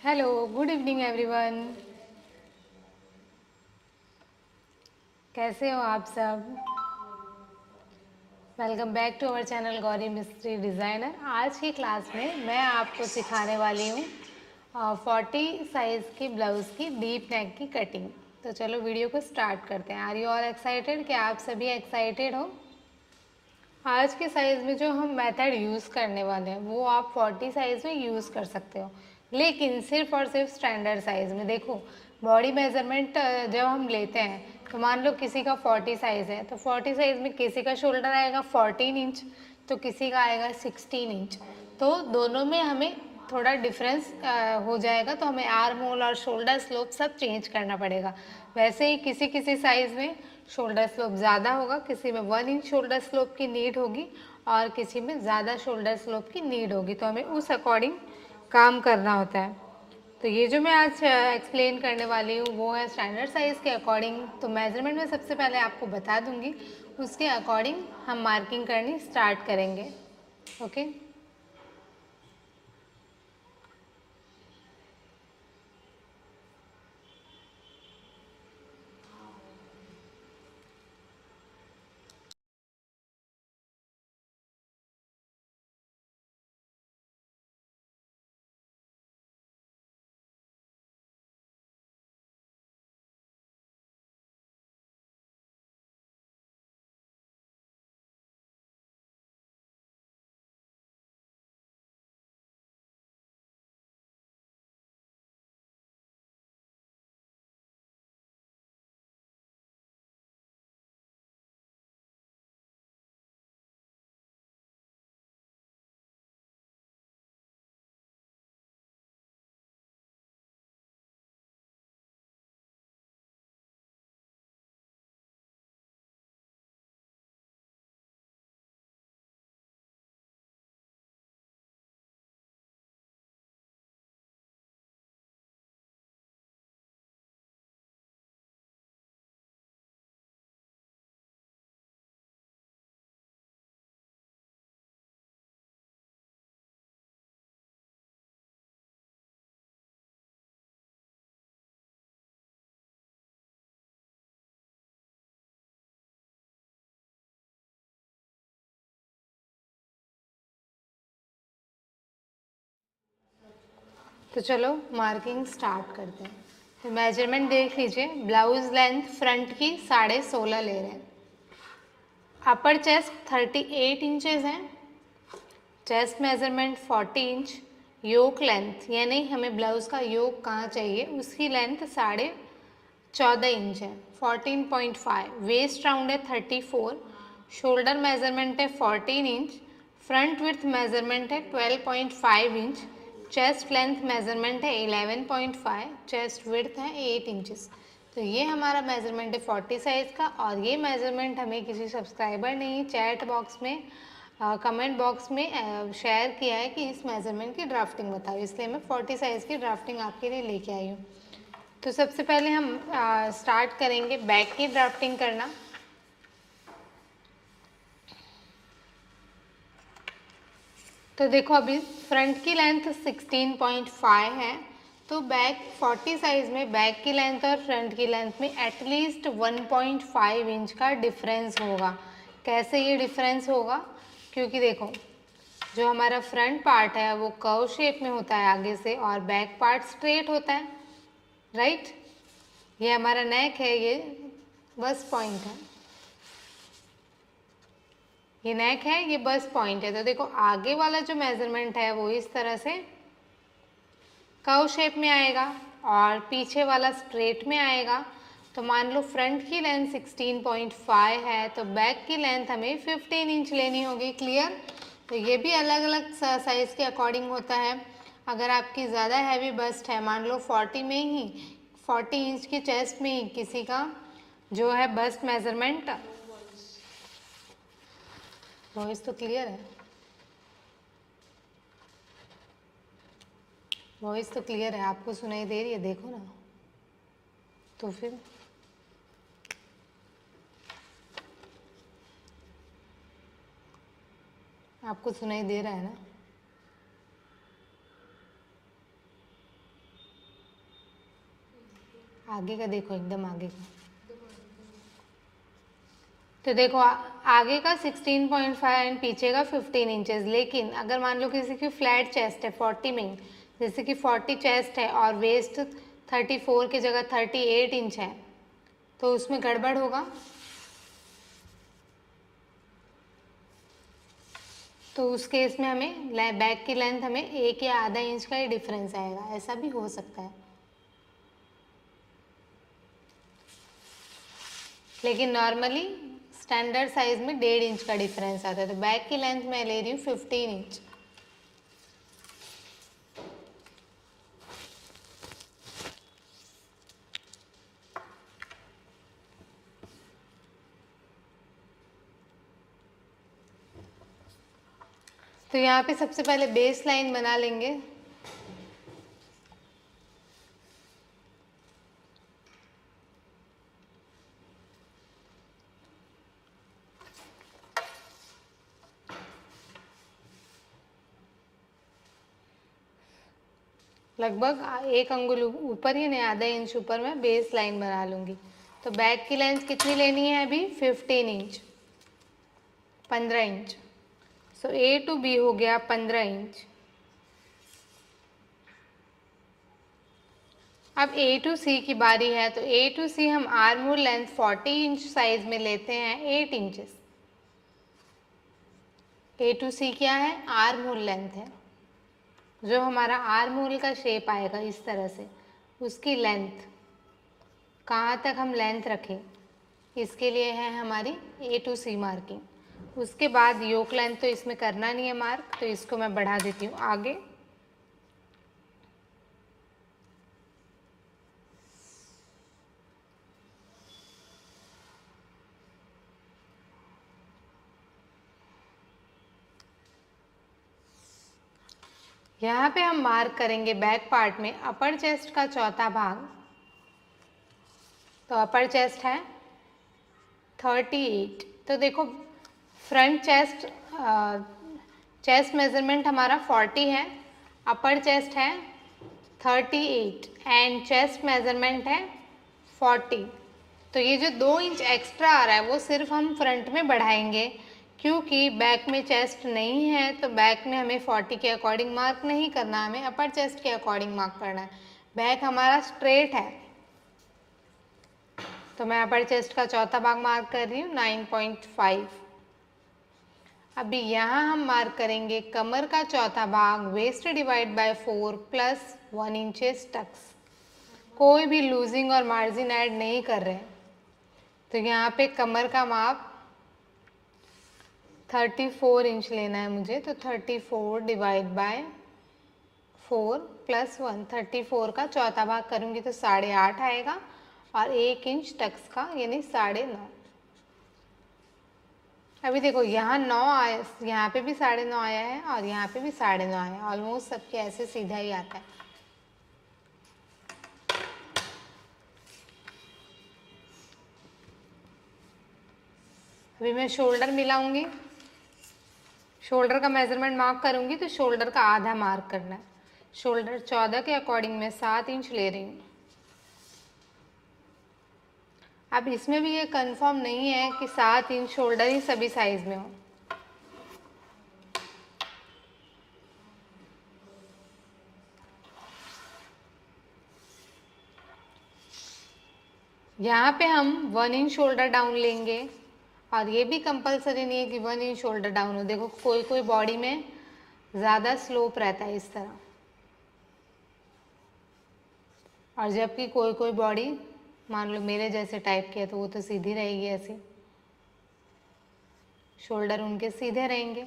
Hello, good evening everyone. कैसे हो आप सब? Welcome back to our channel Gauri Mistry designer. आज की क्लास में मैं आपको सिखाने वाली हूँ 40 साइज़ की ब्लाउज़ की डीप नेक की कटिंग। तो चलो वीडियो को स्टार्ट करते हैं। Are you all excited? क्या आप सभी एक्साइटेड हो? आज के साइज़ में जो हम मेथड यूज़ करने वाले हैं वो आप 40 साइज़ में यूज़ कर सकते हो, लेकिन सिर्फ और सिर्फ स्टैंडर्ड साइज़ में। देखो, बॉडी मेजरमेंट जब हम लेते हैं तो मान लो किसी का 40 साइज़ है तो 40 साइज़ में किसी का शोल्डर आएगा 14 इंच तो किसी का आएगा 16 इंच। तो दोनों में हमें थोड़ा डिफरेंस हो जाएगा, तो हमें आर्म होल और शोल्डर स्लोप सब चेंज करना पड़ेगा। वैसे ही किसी किसी साइज़ में शोल्डर स्लोप ज़्यादा होगा, किसी में 1 इंच शोल्डर स्लोप की नीड होगी और किसी में ज़्यादा शोल्डर स्लोप की नीड होगी, तो हमें उस अकॉर्डिंग काम करना होता है। तो ये जो मैं आज एक्सप्लेन करने वाली हूँ वो है स्टैंडर्ड साइज़ के अकॉर्डिंग। तो मेजरमेंट में सबसे पहले आपको बता दूंगी, उसके अकॉर्डिंग हम मार्किंग करनी स्टार्ट करेंगे। ओके, तो चलो मार्किंग स्टार्ट करते हैं। तो मेजरमेंट देख लीजिए, ब्लाउज लेंथ फ्रंट की 16.5 ले रहे हैं। अपर चेस्ट 38 इंचेस है, चेस्ट मेजरमेंट 40 इंच, योक लेंथ यानी हमें ब्लाउज का योक कहाँ चाहिए उसकी लेंथ 14.5 इंच है, 14.5। वेस्ट राउंड है 34, शोल्डर मेजरमेंट है 14 इंच, फ्रंट विड्थ मेजरमेंट है 12.5 इंच, चेस्ट लेंथ मेजरमेंट है 11.5, चेस्ट विड्थ है 8 इंचेस। तो ये हमारा मेजरमेंट है 40 साइज़ का, और ये मेजरमेंट हमें किसी सब्सक्राइबर ने ही चैट बॉक्स में कमेंट बॉक्स में शेयर किया है कि इस मेजरमेंट की ड्राफ्टिंग बताओ, इसलिए मैं 40 साइज़ की ड्राफ्टिंग आपके लिए लेके आई हूँ। तो सबसे पहले हम स्टार्ट करेंगे बैक की ड्राफ्टिंग करना। तो देखो, अभी फ्रंट की लेंथ 16.5 है, तो बैक 40 साइज में बैक की लेंथ और फ्रंट की लेंथ में एटलीस्ट 1.5 इंच का डिफरेंस होगा। कैसे ये डिफरेंस होगा? क्योंकि देखो, जो हमारा फ्रंट पार्ट है वो कर्व शेप में होता है आगे से, और बैक पार्ट स्ट्रेट होता है, राइट। ये हमारा नेक है, ये बस पॉइंट है, ये नेक है, ये बस पॉइंट है। तो देखो, आगे वाला जो मेजरमेंट है वो इस तरह से कर्व शेप में आएगा और पीछे वाला स्ट्रेट में आएगा। तो मान लो फ्रंट की लेंथ 16.5 है तो बैक की लेंथ हमें 15 इंच लेनी होगी। क्लियर? तो ये भी अलग अलग साइज़ के अकॉर्डिंग होता है। अगर आपकी ज़्यादा हैवी बस्ट है, मान लो 40 में ही 40 इंच की चेस्ट में ही किसी का जो है बस्ट मेजरमेंट, वॉइस तो क्लियर है, वॉइस तो क्लियर है, आपको सुनाई दे रही है? देखो ना, तो फिर आपको सुनाई दे रहा है ना? आगे का देखो, एकदम आगे का। तो देखो आगे का 16.5 एंड पीछे का 15 इंचेस। लेकिन अगर मान लो किसी की फ्लैट चेस्ट है 40 में, जैसे कि 40 चेस्ट है और वेस्ट 34 की जगह 38 इंच है, तो उसमें गड़बड़ होगा। तो उस केस में हमें बैक की लेंथ हमें 1 या आधा इंच का ही डिफरेंस आएगा, ऐसा भी हो सकता है। लेकिन नॉर्मली स्टैंडर्ड साइज में 1.5 इंच का डिफरेंस आता है। तो बैक की लेंथ मैं ले रही हूँ 15 इंच। तो यहाँ पे सबसे पहले बेस लाइन बना लेंगे। लगभग 1 अंगुल ऊपर ही नहीं, आधा इंच ऊपर मैं बेस लाइन बना लूँगी। तो बैक की लेंथ कितनी लेनी है अभी? 15 inch, 15 inch. So A to B हो गया 15 इंच। अब ए टू सी की बारी है। तो ए टू सी हम arm hole length 40 inch size में लेते हैं 8 इंचेस। ए टू सी क्या है? आर्म होल लेंथ है। जो हमारा आर्म होल का शेप आएगा इस तरह से, उसकी लेंथ कहाँ तक हम लेंथ रखें, इसके लिए है हमारी ए टू सी मार्किंग। उसके बाद योक लेंथ तो इसमें करना नहीं है मार्क, तो इसको मैं बढ़ा देती हूँ आगे। यहाँ पे हम मार्क करेंगे बैक पार्ट में अपर चेस्ट का चौथा भाग। तो अपर चेस्ट है 38। तो देखो फ्रंट चेस्ट मेजरमेंट हमारा 40 है, अपर चेस्ट है 38 एंड चेस्ट मेजरमेंट है 40। तो ये जो 2 इंच एक्स्ट्रा आ रहा है वो सिर्फ हम फ्रंट में बढ़ाएंगे, क्योंकि बैक में चेस्ट नहीं है। तो बैक में हमें 40 के अकॉर्डिंग मार्क नहीं करना, हमें अपर चेस्ट के अकॉर्डिंग मार्क करना है। बैक हमारा स्ट्रेट है, तो मैं अपर चेस्ट का चौथा भाग मार्क कर रही हूँ 9.5। अभी यहाँ हम मार्क करेंगे कमर का चौथा भाग, waist divide by 4 plus 1 inches tucks. कोई भी लूजिंग और मार्जिन ऐड नहीं कर रहे हैं। तो यहाँ पे कमर का माप 34 इंच लेना है मुझे। तो 34 डिवाइड बाय 4 प्लस 1, 34 का चौथा भाग करूँगी तो 8.5 आएगा, और 1 इंच टक्स का यानी 9.5। अभी देखो यहाँ 9 आया, यहाँ पे भी 9.5 आया है और यहाँ पे भी 9.5 आया है। ऑलमोस्ट सबके ऐसे सीधा ही आता है। अभी मैं शोल्डर मिलाऊंगी, शोल्डर का मेजरमेंट मार्क करूंगी तो शोल्डर का आधा मार्क करना है। शोल्डर 14 के अकॉर्डिंग मैं 7 इंच ले रही हूँ। अब इसमें भी ये कंफर्म नहीं है कि 7 इंच शोल्डर ही सभी साइज में हो। यहाँ पे हम 1 इंच शोल्डर डाउन लेंगे, और ये भी कंपलसरी नहीं है कि 1 इंच शोल्डर डाउन हो। देखो कोई कोई बॉडी में ज़्यादा स्लोप रहता है इस तरह, और जबकि कोई कोई बॉडी मान लो मेरे जैसे टाइप की है तो वो तो सीधी रहेगी ऐसे, शोल्डर उनके सीधे रहेंगे।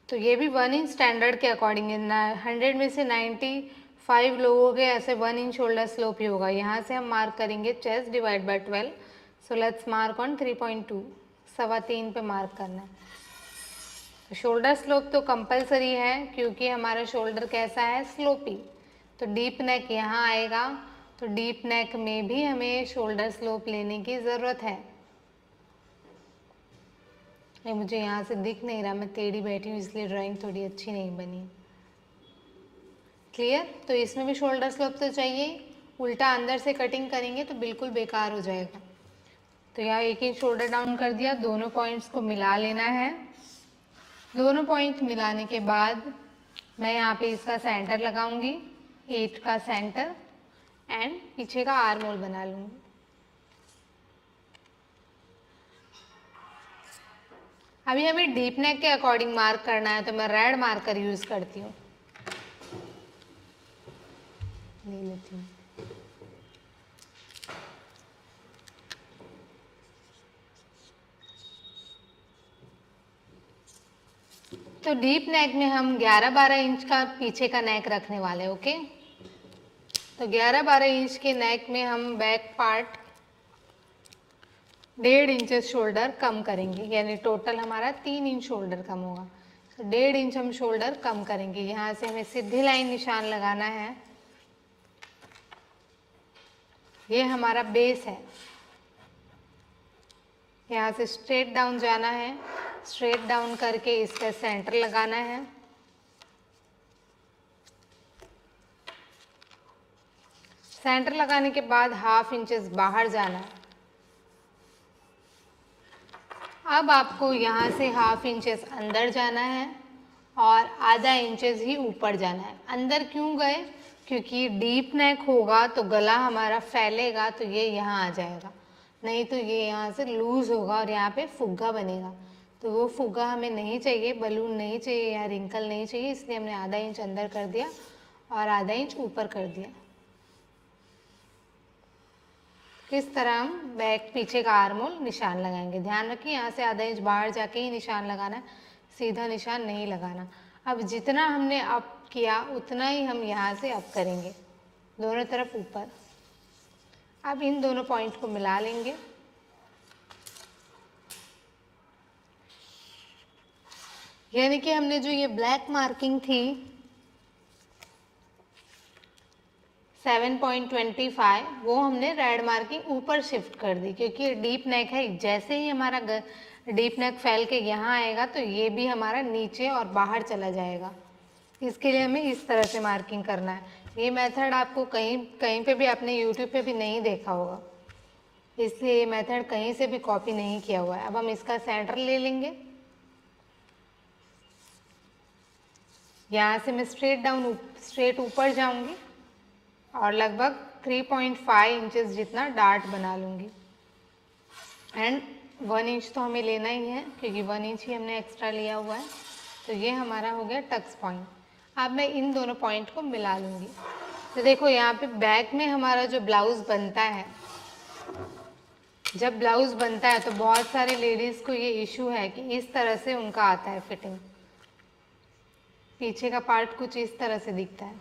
तो ये भी 1 इंच स्टैंडर्ड के अकॉर्डिंग है। 100 में से 95 लोगों के ऐसे 1 इंच शोल्डर स्लोप ही होगा। यहाँ से हम मार्क करेंगे chest divide by 12। So let's mark on 3.2, 3.25 पे मार्क करना है। तो शोल्डर स्लोप तो कंपलसरी है, क्योंकि हमारा शोल्डर कैसा है? स्लोपी। तो डीप नेक यहाँ आएगा, तो डीप नेक में भी हमें शोल्डर स्लोप लेने की ज़रूरत है। ये मुझे यहाँ से दिख नहीं रहा, मैं टेढ़ी बैठी हूँ इसलिए ड्राइंग थोड़ी अच्छी नहीं बनी। क्लियर? तो इसमें भी शोल्डर स्लोप तो चाहिए, उल्टा अंदर से कटिंग करेंगे तो बिल्कुल बेकार हो जाएगा। तो यहाँ 1 इंच शोल्डर डाउन कर दिया, दोनों पॉइंट्स को मिला लेना है। दोनों पॉइंट मिलाने के बाद मैं यहाँ पे इसका सेंटर लगाऊंगी, 8 का सेंटर, एंड पीछे का आर्म होल बना लूँगी। अभी हमें डीप नेक के अकॉर्डिंग मार्क करना है, तो मैं रेड मार्कर यूज करती हूँ, ले लेती हूँ। तो डीप नेक में हम 11-12 इंच का पीछे का नेक रखने वाले हैं। ओके, तो 11-12 इंच के नेक में हम बैक पार्ट 1.5 इंचेस शोल्डर कम करेंगे, यानी टोटल हमारा 3 इंच शोल्डर कम होगा। तो 1.5 इंच हम शोल्डर कम करेंगे। यहाँ से हमें सीधी लाइन निशान लगाना है, ये हमारा बेस है। यहाँ से स्ट्रेट डाउन जाना है, स्ट्रेट डाउन करके इसका सेंटर लगाना है। सेंटर लगाने के बाद 1/2 इंचेस बाहर जाना है। अब आपको यहाँ से 1/2 इंचेस अंदर जाना है और आधा इंचेस ही ऊपर जाना है। अंदर क्यों गए? क्योंकि डीप नेक होगा तो गला हमारा फैलेगा, तो ये यहाँ आ जाएगा, नहीं तो ये यहाँ से लूज होगा और यहाँ पे फुग्गा बनेगा। तो वो फुग्गा हमें नहीं चाहिए, बलून नहीं चाहिए, यहाँ रिंकल नहीं चाहिए, इसलिए हमने आधा इंच अंदर कर दिया और आधा इंच ऊपर कर दिया। किस तरह हम बैक पीछे का आर्म होल निशान लगाएंगे। ध्यान रखिए यहाँ से आधा इंच बाहर जाके ही निशान लगाना है, सीधा निशान नहीं लगाना। अब जितना हमने अप किया उतना ही हम यहाँ से अप करेंगे, दोनों तरफ ऊपर। अब इन दोनों पॉइंट को मिला लेंगे। यानी कि हमने जो ये ब्लैक मार्किंग थी 7.25, वो हमने रेड मार्किंग ऊपर शिफ्ट कर दी, क्योंकि डीप नेक है। जैसे ही हमारा डीप नेक फैल के यहाँ आएगा तो ये भी हमारा नीचे और बाहर चला जाएगा। इसके लिए हमें इस तरह से मार्किंग करना है। ये मेथड आपको कहीं पे भी आपने यूट्यूब पे भी नहीं देखा होगा, इसलिए ये मेथड कहीं से भी कॉपी नहीं किया हुआ है। अब हम इसका सेंटर ले लेंगे। यहाँ से मैं स्ट्रेट ऊपर जाऊंगी और लगभग 3.5 इंचेस जितना डार्ट बना लूँगी। एंड 1 इंच तो हमें लेना ही है, क्योंकि 1 इंच ही हमने एक्स्ट्रा लिया हुआ है। तो ये हमारा हो गया टक्स पॉइंट। अब मैं इन दोनों पॉइंट को मिला लूँगी। तो देखो यहाँ पे बैक में हमारा जो ब्लाउज़ बनता है, जब ब्लाउज़ बनता है तो बहुत सारे लेडीज़ को ये इशू है कि इस तरह से उनका आता है फिटिंग। पीछे का पार्ट कुछ इस तरह से दिखता है,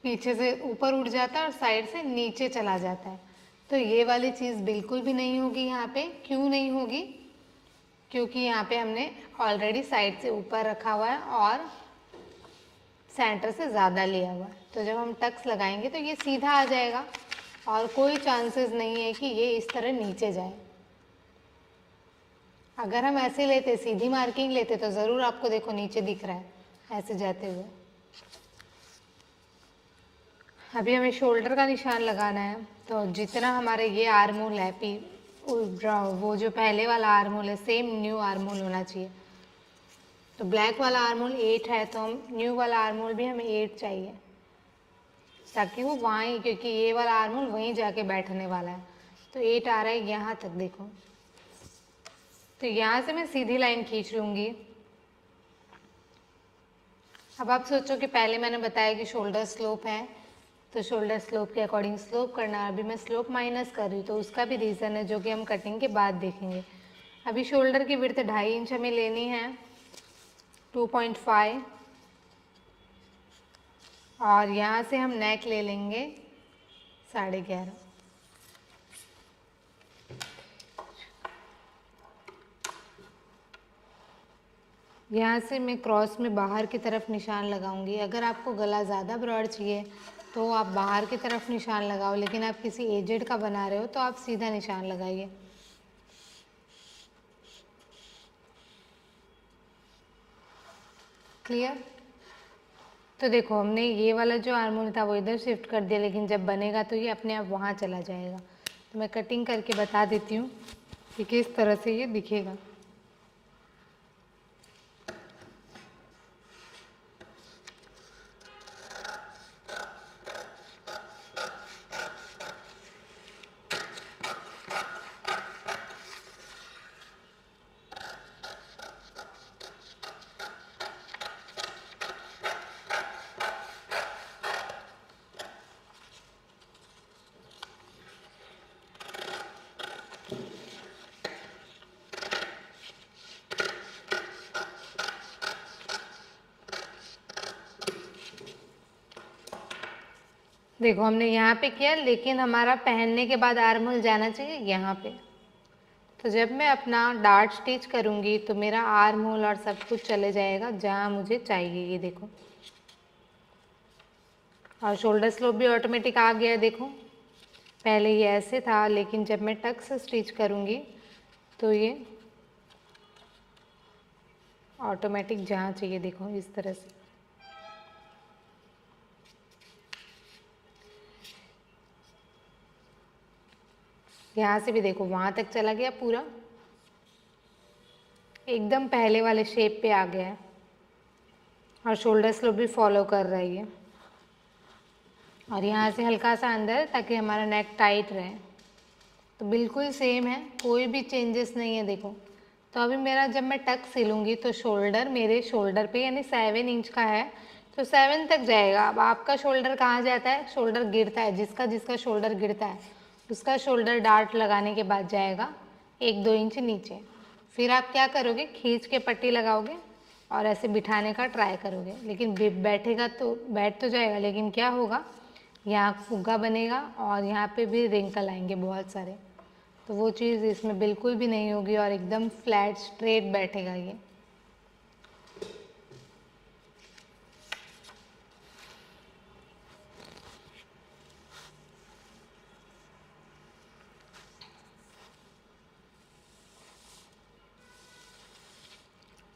पीछे से ऊपर उठ जाता है और साइड से नीचे चला जाता है। तो ये वाली चीज़ बिल्कुल भी नहीं होगी यहाँ पे। क्यों नहीं होगी? क्योंकि यहाँ पे हमने ऑलरेडी साइड से ऊपर रखा हुआ है और सेंटर से ज़्यादा लिया हुआ है। तो जब हम टक्स लगाएंगे तो ये सीधा आ जाएगा और कोई चांसेस नहीं है कि ये इस तरह नीचे जाए। अगर हम ऐसे लेते, सीधी मार्किंग लेते, तो ज़रूर आपको देखो नीचे दिख रहा है ऐसे जाते हुए। अभी हमें शोल्डर का निशान लगाना है। तो जितना हमारे ये आर्म होल है, वो जो पहले वाला आर्म होल है, सेम न्यू आर्म होल होना चाहिए। तो ब्लैक वाला आर्म होल 8 है, तो हम न्यू वाला आर्म होल भी हमें 8 चाहिए, ताकि वो वहाँ ही, क्योंकि ये वाला आर्म होल वहीं जाके बैठने वाला है। तो 8 आ रहा है यहाँ तक, देखो। तो यहाँ से मैं सीधी लाइन खींच लूँगी। अब आप सोचो कि पहले मैंने बताया कि शोल्डर स्लोप है, तो शोल्डर स्लोप के अकॉर्डिंग स्लोप करना है। अभी मैं स्लोप माइनस कर रही हूँ, तो उसका भी रीज़न है जो कि हम कटिंग के बाद देखेंगे। अभी शोल्डर की विड्थ 2.5 इंच हमें लेनी है, 2.5, और यहाँ से हम नेक ले लेंगे 11.5। यहाँ से मैं क्रॉस में बाहर की तरफ निशान लगाऊंगी। अगर आपको गला ज़्यादा ब्रॉड चाहिए तो आप बाहर की तरफ निशान लगाओ, लेकिन आप किसी एजेड का बना रहे हो तो आप सीधा निशान लगाइए। क्लियर। तो देखो हमने ये वाला जो आर्म होल था वो इधर शिफ्ट कर दिया, लेकिन जब बनेगा तो ये अपने आप वहाँ चला जाएगा। तो मैं कटिंग करके बता देती हूँ कि किस तरह से ये दिखेगा। देखो हमने यहाँ पे किया, लेकिन हमारा पहनने के बाद आर्म होल जाना चाहिए यहाँ पे। तो जब मैं अपना डार्ट स्टिच करूँगी तो मेरा आर्म होल और सब कुछ चले जाएगा जहाँ मुझे चाहिए। ये देखो, और शोल्डर स्लोप भी ऑटोमेटिक आ गया। देखो पहले ये ऐसे था, लेकिन जब मैं टक से स्टिच करूँगी तो ये ऑटोमेटिक जहाँ चाहिए, देखो इस तरह से। यहाँ से भी देखो वहाँ तक चला गया, पूरा एकदम पहले वाले शेप पे आ गया है, और शोल्डर स्लोप भी फॉलो कर रही है। और यहाँ से हल्का सा अंदर, ताकि हमारा नेक टाइट रहे। तो बिल्कुल सेम है, कोई भी चेंजेस नहीं है। देखो तो अभी मेरा जब मैं टक सिलूँगी तो शोल्डर मेरे शोल्डर पे यानी 7 इंच का है तो 7 तक जाएगा। अब आपका शोल्डर कहाँ जाता है? शोल्डर गिरता है, जिसका जिसका शोल्डर गिरता है उसका शोल्डर डार्ट लगाने के बाद जाएगा 1-2 इंच नीचे। फिर आप क्या करोगे? खींच के पट्टी लगाओगे और ऐसे बिठाने का ट्राई करोगे, लेकिन बैठेगा तो बैठ तो जाएगा, लेकिन क्या होगा, यहाँ फुग्गा बनेगा और यहाँ पे भी रिंकल आएंगे बहुत सारे। तो वो चीज़ इसमें बिल्कुल भी नहीं होगी और एकदम फ्लैट स्ट्रेट बैठेगा ये।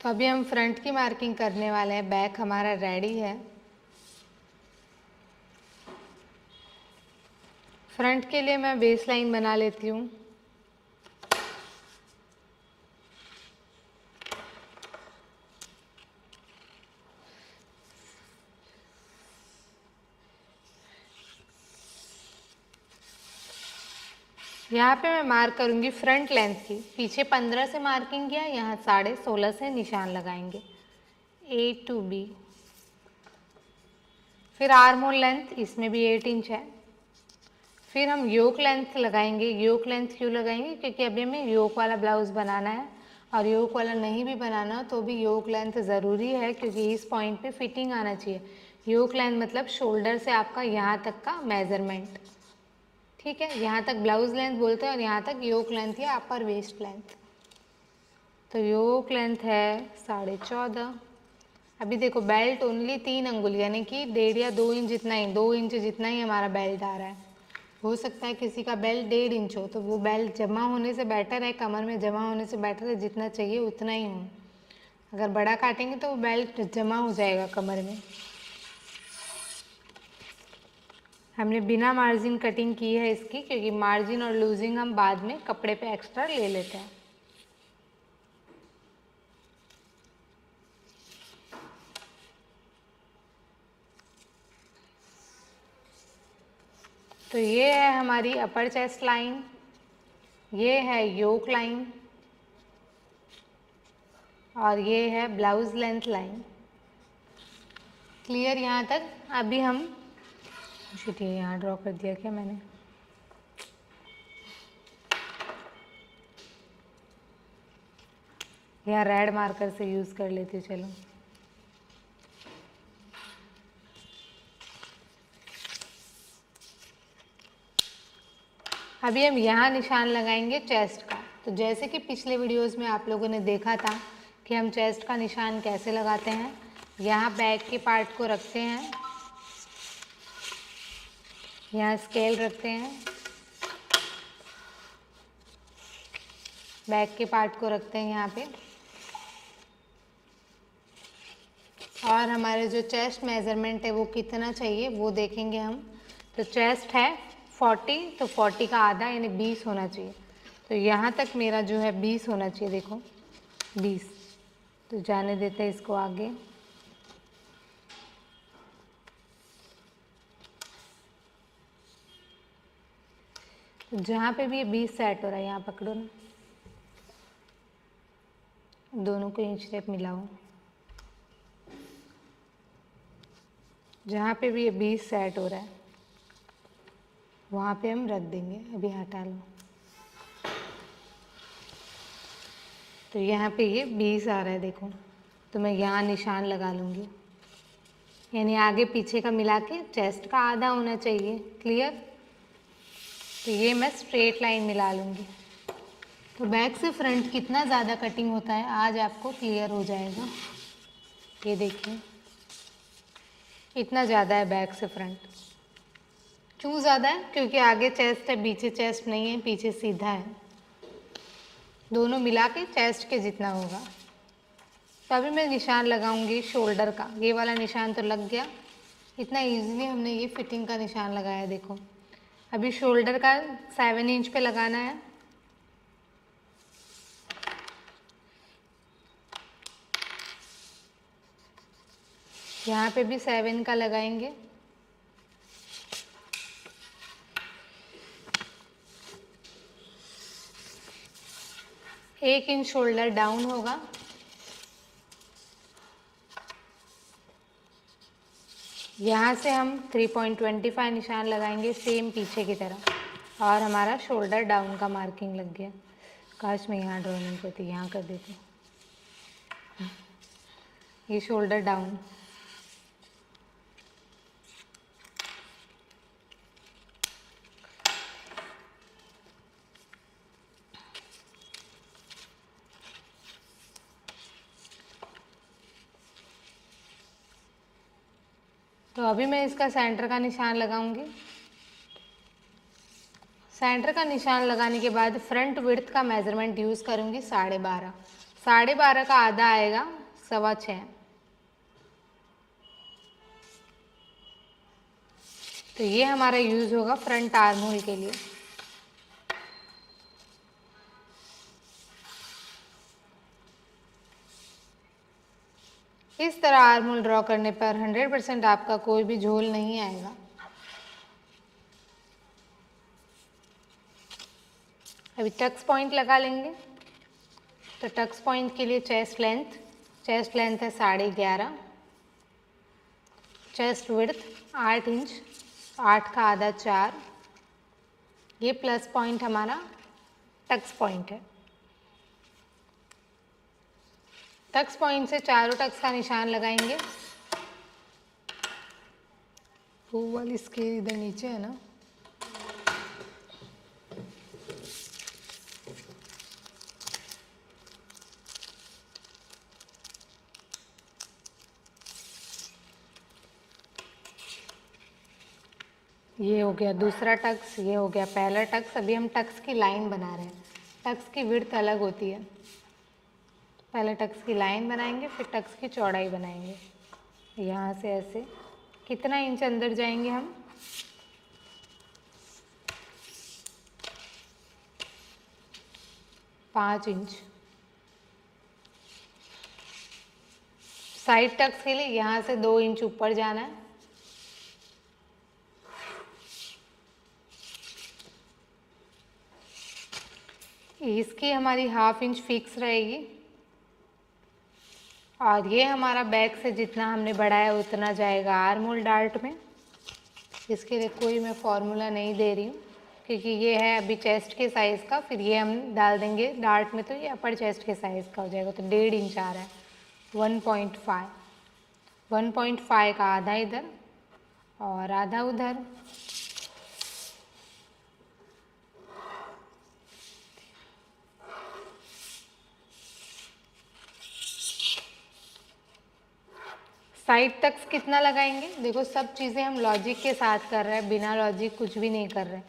तो अभी हम फ्रंट की मार्किंग करने वाले हैं। बैक हमारा रेडी है। फ्रंट के लिए मैं बेस लाइन बना लेती हूँ। यहाँ पे मैं मार्क करूँगी फ्रंट लेंथ की। पीछे 15 से मार्किंग किया, यहाँ 16.5 से निशान लगाएंगे A to B। फिर आर्म होल लेंथ, इसमें भी 8 इंच है। फिर हम योक लेंथ लगाएंगे। योक लेंथ क्यों लगाएंगे? क्योंकि अभी हमें योक वाला ब्लाउज़ बनाना है, और योक वाला नहीं भी बनाना तो भी योक लेंथ ज़रूरी है, क्योंकि इस पॉइंट पे फिटिंग आना चाहिए। योक लेंथ मतलब शोल्डर से आपका यहाँ तक का मेज़रमेंट, ठीक है। यहाँ तक ब्लाउज लेंथ बोलते हैं और यहाँ तक योक लेंथ या अपर वेस्ट लेंथ। तो योक लेंथ है 14.5। अभी देखो बेल्ट ओनली 3 अंगुल यानी कि 1.5 या 2 इंच जितना ही, 2 इंच जितना ही हमारा बेल्ट आ रहा है। हो सकता है किसी का बेल्ट 1.5 इंच हो, तो वो बेल्ट जमा होने से बेटर है, कमर में जमा होने से बेटर है, जितना चाहिए उतना ही हो। अगर बड़ा काटेंगे तो वो बेल्ट जमा हो जाएगा कमर में। हमने बिना मार्जिन कटिंग की है इसकी, क्योंकि मार्जिन और लूजिंग हम बाद में कपड़े पे एक्स्ट्रा ले लेते हैं। तो ये है हमारी अपर चेस्ट लाइन, ये है योक लाइन, और ये है ब्लाउज लेंथ लाइन। क्लियर यहाँ तक? अभी हम शिट, ये यहाँ ड्रॉ कर दिया क्या मैंने? यहाँ रेड मार्कर से यूज़ कर लेते, चलो। अभी हम यहाँ निशान लगाएंगे चेस्ट का। तो जैसे कि पिछले वीडियोस में आप लोगों ने देखा था कि हम चेस्ट का निशान कैसे लगाते हैं। यहाँ बैक के पार्ट को रखते हैं, यहाँ स्केल रखते हैं, बैक के पार्ट को रखते हैं यहाँ पे, और हमारे जो चेस्ट मेज़रमेंट है वो कितना चाहिए वो देखेंगे हम। तो चेस्ट है 40, तो 40 का आधा यानी 20 होना चाहिए। तो यहाँ तक मेरा जो है 20 होना चाहिए, देखो 20। तो जाने देते हैं इसको आगे। तो जहाँ पे भी ये 20 सेट हो रहा है यहाँ पकड़ो ना, दोनों को इंच टेप मिलाओ। जहाँ पे भी ये 20 सेट हो रहा है वहाँ पे हम रख देंगे। अभी हटा लो। तो यहाँ पे ये 20 आ रहा है देखो, तो मैं यहाँ निशान लगा लूँगी, यानी आगे पीछे का मिला के चेस्ट का आधा होना चाहिए। क्लियर? तो ये मैं स्ट्रेट लाइन मिला लूँगी। तो बैक से फ्रंट कितना ज़्यादा कटिंग होता है आज आपको क्लियर हो जाएगा। ये देखिए इतना ज़्यादा है बैक से फ्रंट। क्यों ज़्यादा है? क्योंकि आगे चेस्ट है, पीछे चेस्ट नहीं है, पीछे सीधा है। दोनों मिला के चेस्ट के जितना होगा। तो अभी मैं निशान लगाऊंगी शोल्डर का। ये वाला निशान तो लग गया। इतना इजीली हमने ये फिटिंग का निशान लगाया देखो। अभी शोल्डर का 7 इंच पे लगाना है। यहाँ पे भी 7 का लगाएंगे। एक इंच शोल्डर डाउन होगा। यहाँ से हम 3.25 निशान लगाएंगे सेम पीछे की तरह, और हमारा शोल्डर डाउन का मार्किंग लग गया। काश मैं यहाँ ड्रॉ नहीं करती, यहाँ कर देती। ये शोल्डर डाउन। तो अभी मैं इसका सेंटर का निशान लगाऊंगी। सेंटर का निशान लगाने के बाद फ्रंट विड्थ का मेजरमेंट यूज़ करूंगी 12.5। 12.5 का आधा आएगा 6.25। तो ये हमारा यूज़ होगा फ्रंट आर्म होल के लिए। इस तरह आर्म होल ड्रॉ करने पर 100% आपका कोई भी झोल नहीं आएगा। अभी टक्स पॉइंट लगा लेंगे। तो टक्स पॉइंट के लिए चेस्ट लेंथ है 11.5। चेस्ट विड्थ 8 इंच, 8 का आधा 4। ये प्लस पॉइंट हमारा टक्स पॉइंट है। टक्स पॉइंट से चारों टक्स का निशान लगाएंगे। वो वाली स्केल इधर नीचे है ना। ये हो गया दूसरा टक्स, ये हो गया पहला टक्स। अभी हम टक्स की लाइन बना रहे हैं। टक्स की विड्थ अलग होती है। पहले टक्स की लाइन बनाएंगे, फिर टक्स की चौड़ाई बनाएंगे। यहाँ से ऐसे कितना इंच अंदर जाएंगे हम? 5 इंच। साइड टक्स के लिए यहाँ से 2 इंच ऊपर जाना है। इसकी हमारी 1/2 इंच फिक्स रहेगी। और ये हमारा बैक से जितना हमने बढ़ाया उतना जाएगा आर्म होल डार्ट में। इसके लिए कोई मैं फॉर्मूला नहीं दे रही हूँ, क्योंकि ये है अभी चेस्ट के साइज़ का, फिर ये हम डाल देंगे डार्ट में तो ये अपर चेस्ट के साइज़ का हो जाएगा। तो 1.5 इंच आ रहा है। 1.5 का आधा इधर और आधा उधर। साइड टक्स कितना लगाएंगे? देखो सब चीज़ें हम लॉजिक के साथ कर रहे हैं, बिना लॉजिक कुछ भी नहीं कर रहे।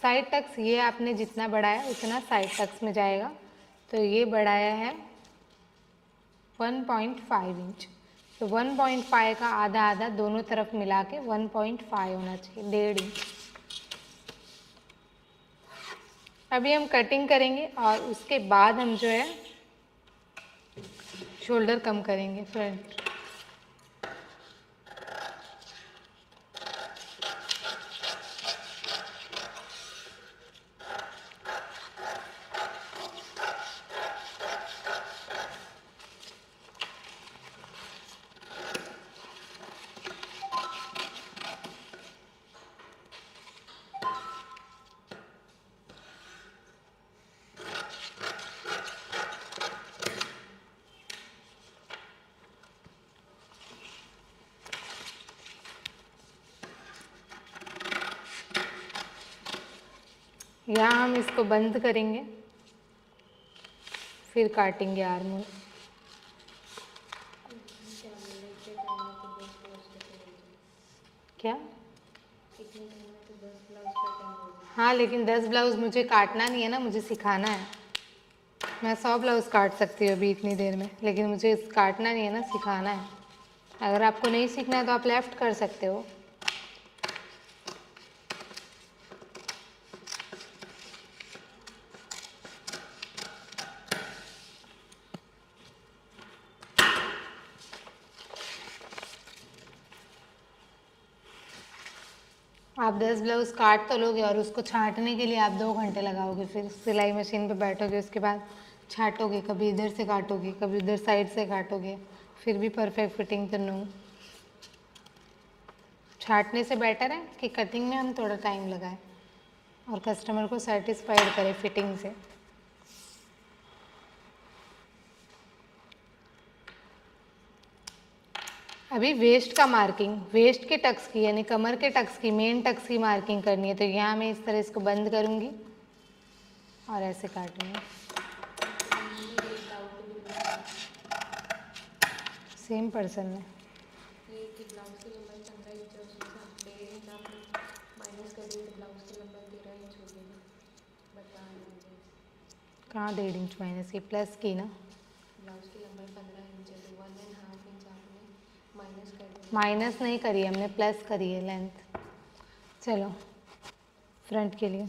साइड टक्स ये आपने जितना बढ़ाया उतना साइड टक्स में जाएगा। तो ये बढ़ाया है 1.5 इंच। तो 1.5 का आधा आधा दोनों तरफ मिला के 1.5 होना चाहिए, 1.5 इंच। अभी हम कटिंग करेंगे और उसके बाद हम जो है शोल्डर कम करेंगे फ्रंट। यहाँ हम इसको बंद करेंगे, फिर काटेंगे आर्म होल। क्या? हाँ, लेकिन 10 ब्लाउज मुझे काटना नहीं है ना, मुझे सिखाना है। मैं 100 ब्लाउज काट सकती हूँ अभी इतनी देर में, लेकिन मुझे काटना नहीं है ना, सिखाना है। अगर आपको नहीं सीखना है तो आप लेफ्ट कर सकते हो। आप 10 ब्लाउज काट तो लोगे और उसको छांटने के लिए आप 2 घंटे लगाओगे, फिर सिलाई मशीन पे बैठोगे, उसके बाद छांटोगे, कभी इधर से काटोगे, कभी उधर साइड से काटोगे, फिर भी परफेक्ट फिटिंग तो नहीं। छांटने से बेटर है कि कटिंग में हम थोड़ा टाइम लगाएं और कस्टमर को सेटिस्फाइड करें फिटिंग से। अभी वेस्ट का मार्किंग, वेस्ट के टक्स की यानी कमर के टक्स की, मेन टक्स की मार्किंग करनी है। तो यहाँ मैं इस तरह इसको बंद करूँगी और ऐसे काटूँगी। सेम पर्सन ने कहाँ 1.5 इंच माइनस की, प्लस की ना। ब्लाउज की लंबाई 15 इंच है तो 1.5 इंच आपने माइनस कर दिया। माइनस नहीं करी हमने, प्लस करी है लेंथ। चलो फ्रंट के लिए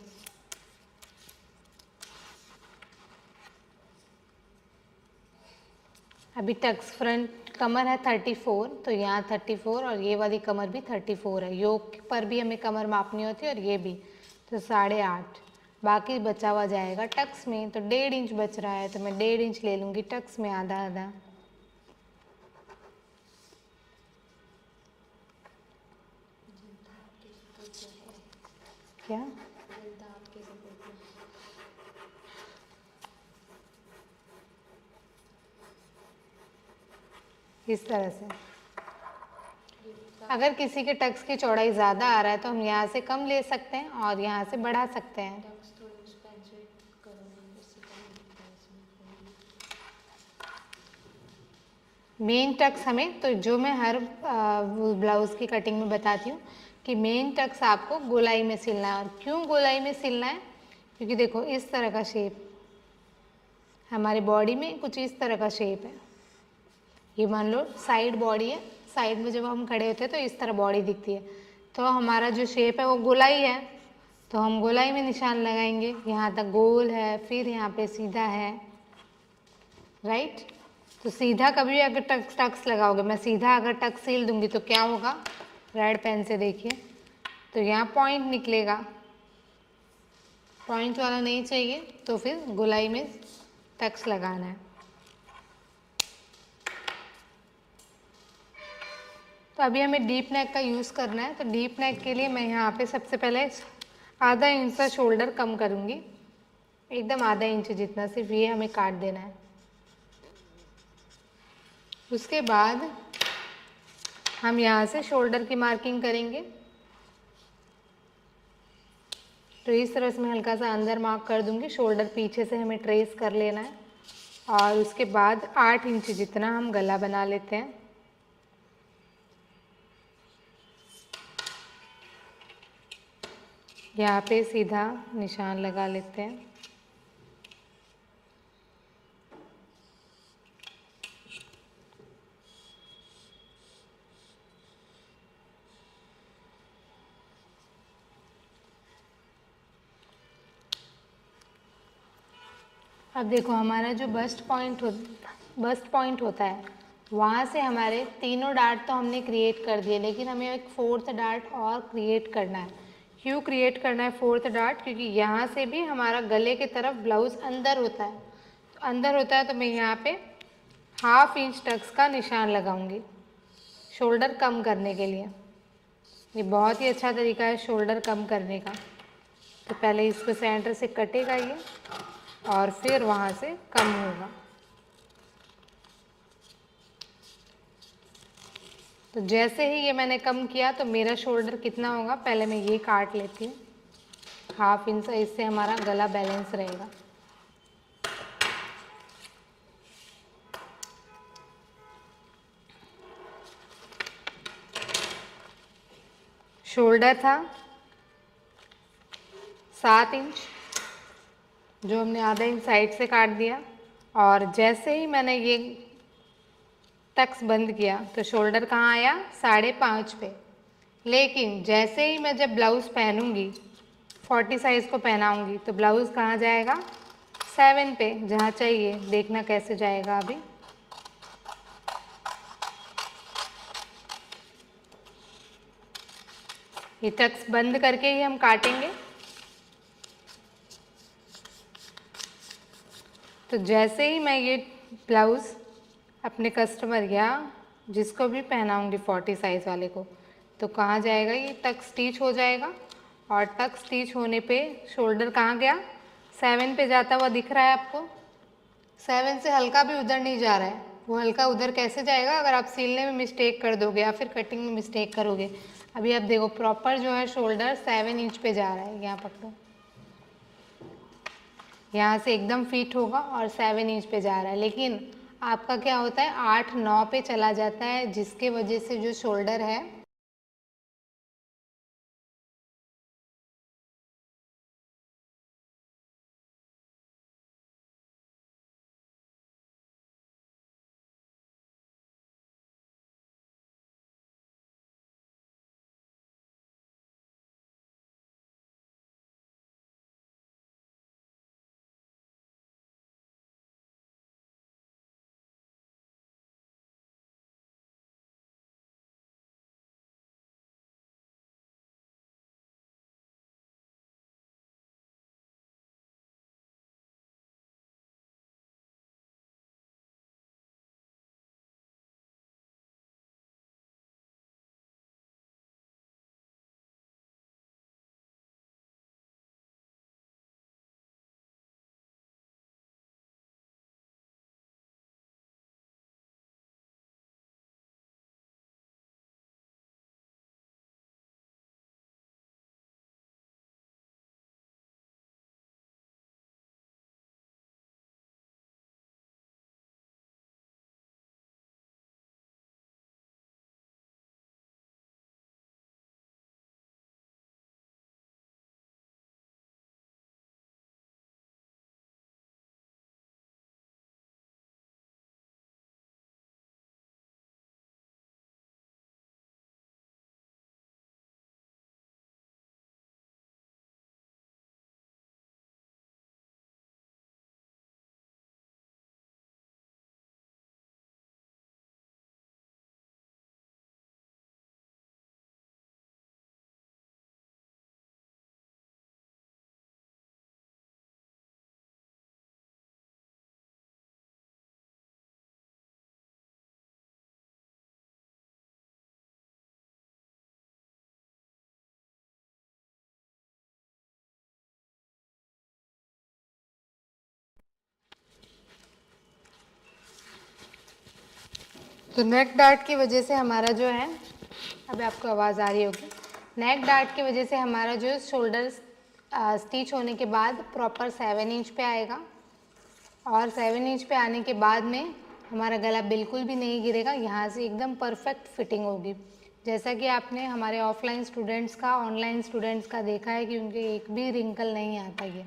अभी टक्स, फ्रंट कमर है 34, तो यहाँ 34 और ये वाली कमर भी 34 है। योक पर भी हमें कमर मापनी होती है और ये भी, तो 8.5। बाकी बचा हुआ जाएगा टक्स में, तो 1.5 इंच बच रहा है, तो मैं 1.5 इंच ले लूँगी टक्स में, आधा आधा। क्या इस तरह से, अगर किसी के टक्स की चौड़ाई ज़्यादा आ रहा है तो हम यहाँ से कम ले सकते हैं और यहाँ से बढ़ा सकते हैं। मेन टक्स हमें, तो जो मैं हर ब्लाउज़ की कटिंग में बताती हूँ कि मेन टक्स आपको गोलाई में सिलना है। और क्यों गोलाई में सिलना है? क्योंकि देखो इस तरह का शेप, हमारे बॉडी में कुछ इस तरह का शेप है। ये मान लो साइड बॉडी है, साइड में जब हम खड़े होते हैं तो इस तरह बॉडी दिखती है, तो हमारा जो शेप है वो गोलाई है, तो हम गोलाई में निशान लगाएंगे। यहाँ तक गोल है, फिर यहाँ पे सीधा है, राइट। तो सीधा कभी अगर टक्स लगाओगे, मैं सीधा अगर टक्स सील दूंगी तो क्या होगा, रेड पेन से देखिए, तो यहाँ पॉइंट निकलेगा, पॉइंट वाला नहीं चाहिए, तो फिर गोलाई में टक्स लगाना है। तो अभी हमें डीप नेक का यूज़ करना है, तो डीप नेक के लिए मैं यहाँ पे सबसे पहले आधा इंच का शोल्डर कम करूँगी, एकदम आधा इंच जितना, सिर्फ ये हमें काट देना है। उसके बाद हम यहाँ से शोल्डर की मार्किंग करेंगे, तो इस तरह से मैं हल्का सा अंदर मार्क कर दूँगी। शोल्डर पीछे से हमें ट्रेस कर लेना है और उसके बाद 8 इंच जितना हम गला बना लेते हैं। यहाँ पे सीधा निशान लगा लेते हैं। अब देखो हमारा जो बस्ट पॉइंट होता है वहाँ से हमारे तीनों डार्ट तो हमने क्रिएट कर दिए, लेकिन हमें एक फोर्थ डार्ट और क्रिएट करना है। क्यों क्रिएट करना है फोर्थ डार्ट? क्योंकि यहाँ से भी हमारा गले की तरफ ब्लाउज अंदर होता है, तो अंदर होता है तो मैं यहाँ पे 1/2 इंच टक्स का निशान लगाऊंगी शोल्डर कम करने के लिए। ये बहुत ही अच्छा तरीका है शोल्डर कम करने का। तो पहले इसको सेंटर से कटेगा ये और फिर वहाँ से कम होगा। तो जैसे ही ये मैंने कम किया तो मेरा शोल्डर कितना होगा, पहले मैं ये काट लेती हूँ 1/2 इंच, इससे हमारा गला बैलेंस रहेगा। शोल्डर था 7 इंच, जो हमने आधा इंच साइड से काट दिया, और जैसे ही मैंने ये टक्स बंद किया तो शोल्डर कहाँ आया, 5.5 पे। लेकिन जैसे ही मैं जब ब्लाउज़ पहनूंगी 40 साइज़ को पहनाऊंगी तो ब्लाउज़ कहाँ जाएगा, 7 पे, जहाँ चाहिए। देखना कैसे जाएगा अभी। ये टक्स बंद करके ही हम काटेंगे। तो जैसे ही मैं ये ब्लाउज़ अपने कस्टमर या जिसको भी पहनाऊंगी 40 साइज़ वाले को, तो कहाँ जाएगा, ये टक स्टिच हो जाएगा। और टक स्टिच होने पे शोल्डर कहाँ गया, 7 पे जाता हुआ दिख रहा है आपको। 7 से हल्का भी उधर नहीं जा रहा है। वो हल्का उधर कैसे जाएगा, अगर आप सिलने में मिस्टेक कर दोगे या फिर कटिंग में मिस्टेक करोगे। अभी आप देखो प्रॉपर जो है शोल्डर 7 इंच पे जा रहा है। यहाँ पकड़ो, यहाँ से एकदम फिट होगा और 7 इंच पे जा रहा है। लेकिन आपका क्या होता है, 8-9 पे चला जाता है, जिसके वजह से जो शोल्डर है तो नेक डार्ट की वजह से हमारा जो है, अभी आपको आवाज़ आ रही होगी, नेक डार्ट की वजह से हमारा जो शोल्डर स्टिच होने के बाद प्रॉपर 7 इंच पे आएगा। और 7 इंच पे आने के बाद में हमारा गला बिल्कुल भी नहीं गिरेगा, यहाँ से एकदम परफेक्ट फिटिंग होगी। जैसा कि आपने हमारे ऑफलाइन स्टूडेंट्स का, ऑनलाइन स्टूडेंट्स का देखा है कि उनके एक भी रिंकल नहीं आता। ये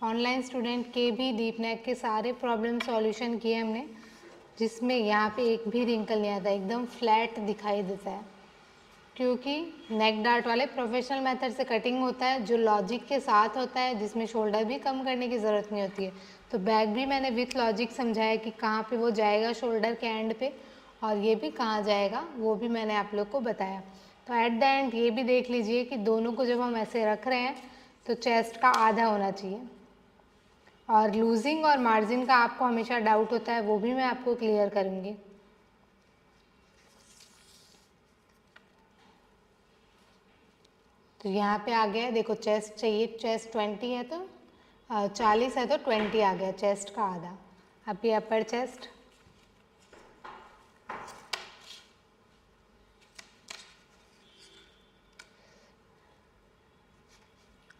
ऑनलाइन स्टूडेंट के भी डीप नेक के सारे प्रॉब्लम सॉल्यूशन किए हमने, जिसमें यहाँ पे एक भी रिंकल नहीं आता, एकदम फ्लैट दिखाई देता है। क्योंकि नेक डार्ट वाले प्रोफेशनल मेथड से कटिंग होता है जो लॉजिक के साथ होता है, जिसमें शोल्डर भी कम करने की ज़रूरत नहीं होती है। तो बैक भी मैंने विथ लॉजिक समझाया कि कहाँ पे वो जाएगा शोल्डर के एंड पे, और ये भी कहाँ जाएगा वो भी मैंने आप लोग को बताया। तो एट द एंड ये भी देख लीजिए कि दोनों को जब हम ऐसे रख रहे हैं तो चेस्ट का आधा होना चाहिए। और लूजिंग और मार्जिन का आपको हमेशा डाउट होता है, वो भी मैं आपको क्लियर करूँगी। तो यहाँ पे आ गया, देखो चेस्ट चाहिए, चेस्ट 20 है तो 40 है तो 20 आ गया चेस्ट का आधा। अब ये अपर चेस्ट,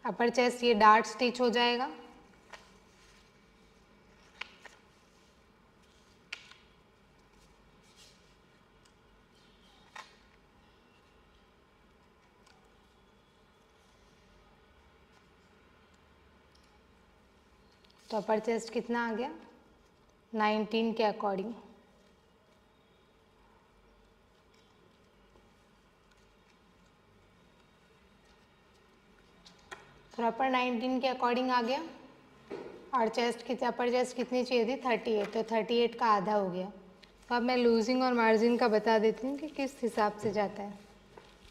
अपर चेस्ट ये डार्ट स्टिच हो जाएगा। तो अपर चेस्ट कितना आ गया 19 के अकॉर्डिंग। तो अपर 19 के अकॉर्डिंग आ गया, और चेस्ट कितने, अपर चेस्ट कितनी चाहिए थी 38, तो 38 का आधा हो गया। तो अब मैं लूजिंग और मार्जिन का बता देती हूँ कि किस हिसाब से जाता है।